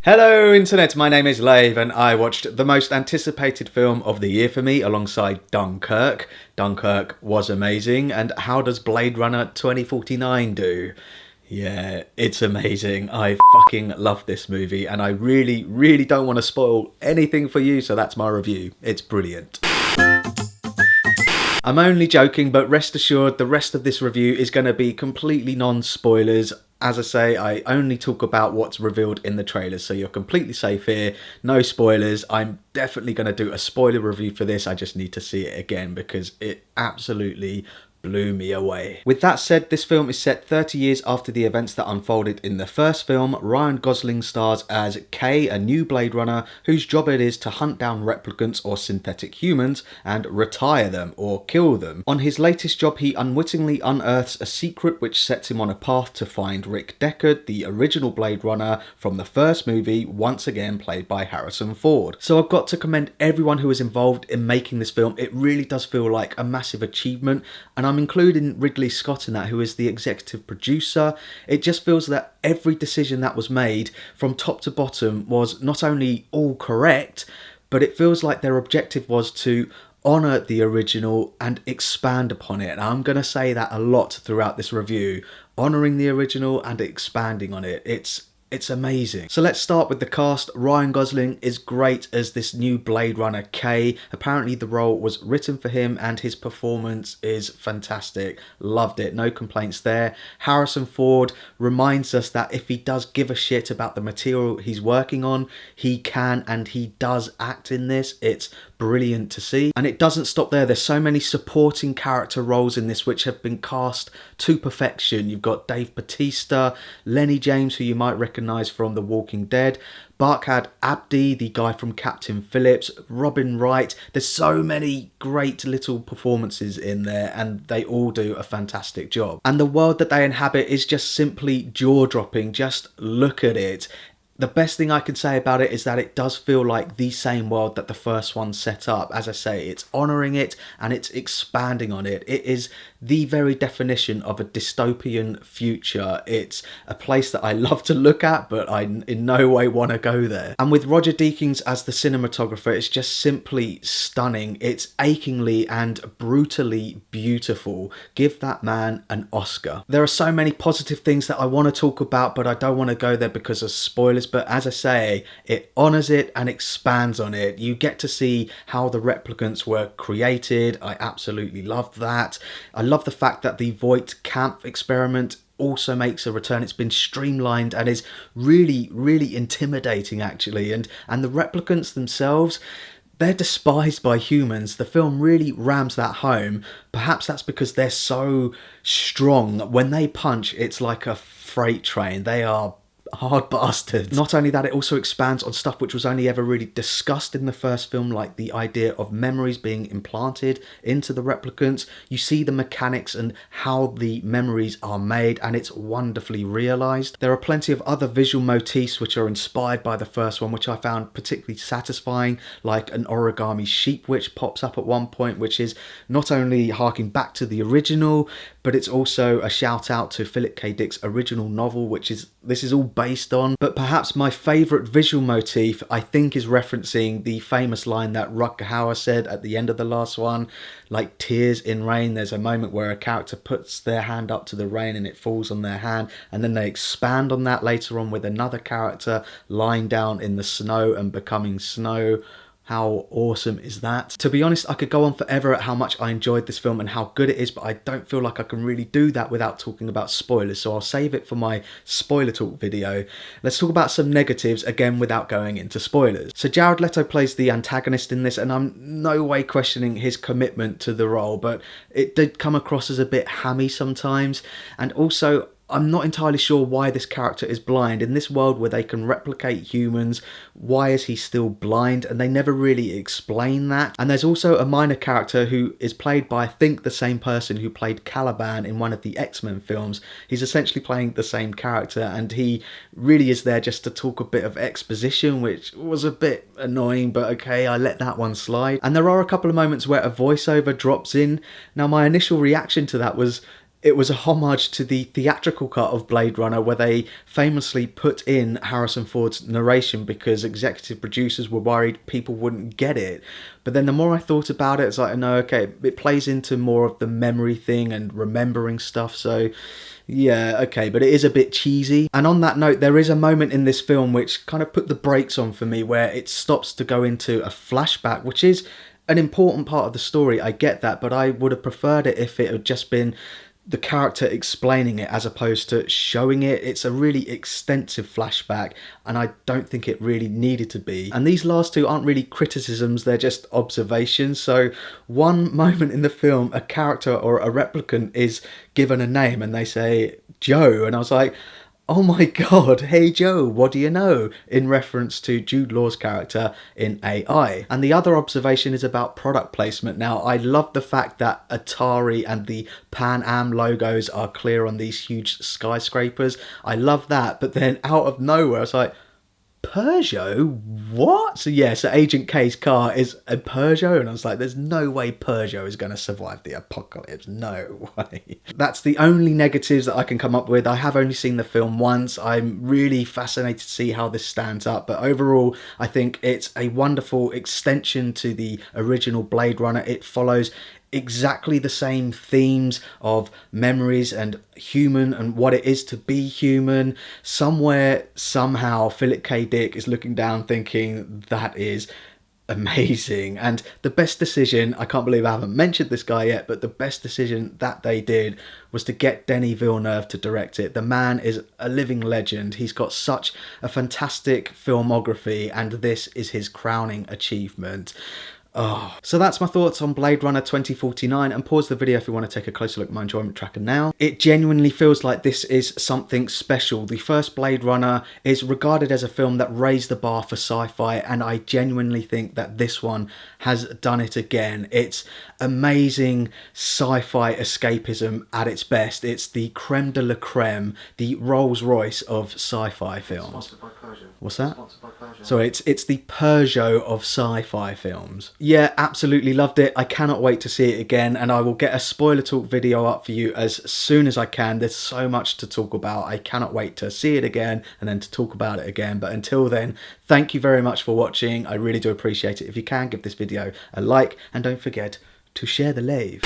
Hello Internet, my name is Lave and I watched the most anticipated film of the year for me alongside Dunkirk. Dunkirk was amazing, and how does Blade Runner 2049 do? Yeah, it's amazing. I fucking love this movie and I really don't want to spoil anything for you, so that's my review. It's brilliant. I'm only joking, but rest assured the rest of this review is going to be completely non-spoilers. As I say, I only talk about what's revealed in the trailers, so you're completely safe here. No spoilers. I'm definitely going to do a spoiler review for this. I just need to see it again because it absolutely blew me away. With that said, this film is set 30 years after the events that unfolded in the first film. Ryan Gosling stars as K, a new Blade Runner whose job it is to hunt down replicants or synthetic humans and retire them or kill them. On his latest job, he unwittingly unearths a secret which sets him on a path to find Rick Deckard, the original Blade Runner from the first movie, once again played by Harrison Ford. So I've got to commend everyone who was involved in making this film. It really does feel like a massive achievement, and I'm including Ridley Scott in that, who is the executive producer. It just feels that every decision that was made from top to bottom was not only all correct, but it feels like their objective was to honour the original and expand upon it. And I'm going to say that a lot throughout this review. Honouring the original and expanding on it. It's amazing. So let's start with the cast. Ryan Gosling is great as this new Blade Runner K. Apparently the role was written for him and his performance is fantastic. Loved it, no complaints there. Harrison Ford reminds us that if he does give a shit about the material he's working on, he can and he does act in this. It's brilliant to see. And it doesn't stop there. There's so many supporting character roles in this which have been cast to perfection. You've got Dave Bautista, Lennie James, who you might recognise from The Walking Dead, Barkhad Abdi, the guy from Captain Phillips, Robin Wright. There's so many great little performances in there and they all do a fantastic job. And the world that they inhabit is just simply jaw-dropping. Just look at it. The best thing I can say about it is that it does feel like the same world that the first one set up. As I say, it's honouring it and it's expanding on it. It is the very definition of a dystopian future. It's a place that I love to look at, but I in no way want to go there. And with Roger Deakins as the cinematographer, it's just simply stunning. It's achingly and brutally beautiful. Give that man an Oscar. There are so many positive things that I want to talk about, but I don't want to go there because of spoilers. But as I say, it honours it and expands on it. You get to see how the replicants were created. I absolutely loved that. I love the fact that the Voight camp experiment also makes a return. It's been streamlined and is really intimidating actually. And the replicants themselves, they're despised by humans. The film really rams that home. Perhaps that's because they're so strong. When they punch, it's like a freight train. They are hard bastards. Not only that, it also expands on stuff which was only ever really discussed in the first film, like the idea of memories being implanted into the replicants. You see the mechanics and how the memories are made, and it's wonderfully realised. There are plenty of other visual motifs which are inspired by the first one, which I found particularly satisfying, like an origami sheep which pops up at one point, which is not only harking back to the original, but it's also a shout out to Philip K. Dick's original novel, which this is all based on. But perhaps my favourite visual motif, I think, is referencing the famous line that Rutger Hauer said at the end of the last one, like tears in rain. There's a moment where a character puts their hand up to the rain and it falls on their hand, and then they expand on that later on with another character lying down in the snow and becoming snow. How awesome is that? To be honest, I could go on forever at how much I enjoyed this film and how good it is, but I don't feel like I can really do that without talking about spoilers, so I'll save it for my spoiler talk video. Let's talk about some negatives, again without going into spoilers. So Jared Leto plays the antagonist in this, and I'm no way questioning his commitment to the role, but it did come across as a bit hammy sometimes, and also I'm not entirely sure why this character is blind. In this world where they can replicate humans, why is he still blind? And they never really explain that. And there's also a minor character who is played by, I think, the same person who played Caliban in one of the X-Men films. He's essentially playing the same character, and he really is there just to talk a bit of exposition, which was a bit annoying, but okay, I let that one slide. And there are a couple of moments where a voiceover drops in. Now, my initial reaction to that was, It was a homage to the theatrical cut of Blade Runner where they famously put in Harrison Ford's narration because executive producers were worried people wouldn't get it. But then the more I thought about it, it's like, no, okay, it plays into more of the memory thing and remembering stuff, so yeah, okay, but it is a bit cheesy. And on that note, there is a moment in this film which kind of put the brakes on for me where it stops to go into a flashback, which is an important part of the story, I get that, but I would have preferred it if it had just been the character explaining it as opposed to showing it. It's a really extensive flashback and I don't think it really needed to be. And these last two aren't really criticisms, they're just observations. So one moment in the film, a character or a replicant is given a name and they say Joe, and I was like, oh my god, hey Joe, what do you know? In reference to Jude Law's character in AI. And the other observation is about product placement. Now, I love the fact that Atari and the Pan Am logos are clear on these huge skyscrapers. I love that, but then out of nowhere, I was like, Peugeot? What? So yeah, so Agent K's car is a Peugeot, and I was like, there's no way Peugeot is going to survive the apocalypse. No way. That's the only negatives that I can come up with. I have only seen the film once. I'm really fascinated to see how this stands up, but overall, I think it's a wonderful extension to the original Blade Runner. It follows exactly the same themes of memories and human and what it is to be human. Somewhere, somehow, Philip K. Dick is looking down thinking, that is amazing. And the best decision, I can't believe I haven't mentioned this guy yet, but the best decision that they did was to get Denis Villeneuve to direct it. The man is a living legend. He's got such a fantastic filmography, and this is his crowning achievement. Oh, so that's my thoughts on Blade Runner 2049, and pause the video if you want to take a closer look at my enjoyment tracker now. It genuinely feels like this is something special. The first Blade Runner is regarded as a film that raised the bar for sci-fi, and I genuinely think that this one has done it again. It's amazing sci-fi escapism at its best. It's the creme de la creme, the Rolls Royce of sci-fi films. Sponsored by Peugeot. What's that? Sponsored by Peugeot. So it's the Peugeot of sci-fi films. Yeah, absolutely loved it. I cannot wait to see it again, and I will get a spoiler talk video up for you as soon as I can. There's so much to talk about. I cannot wait to see it again and then to talk about it again. But until then, thank you very much for watching. I really do appreciate it. If you can, give this video a like and don't forget to share the lave.